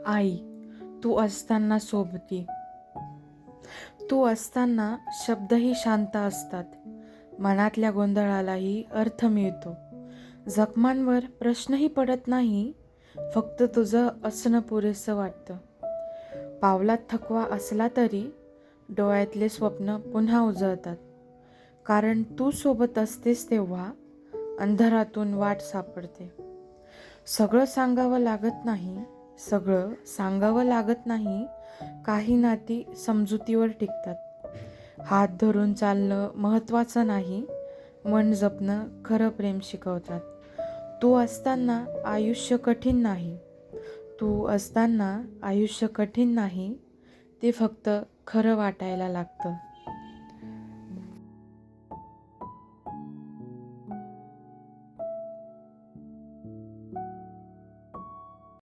आई, तू असताना सोबती. तू असताना शब्दही शांत असतात. मनातल्या गोंधळालाही अर्थ मिळतो. जखमांवर प्रश्नही पडत नाही. फक्त तुझं असणं पुरेसं वाटतं. पावलात थकवा असला तरी डोळ्यातले स्वप्न पुन्हा उजळतात. कारण तू सोबत असतेस तेव्हा अंधारातून वाट सापडते. सगळं सांगावं लागत नाही. काही नाती समजुतीवर टिकतात. हात धरून चालणं महत्त्वाचं नाही, मन जपणं खरं प्रेम शिकवतात. तू असताना आयुष्य कठीण नाही, ते फक्त खरं वाटायला लागतं.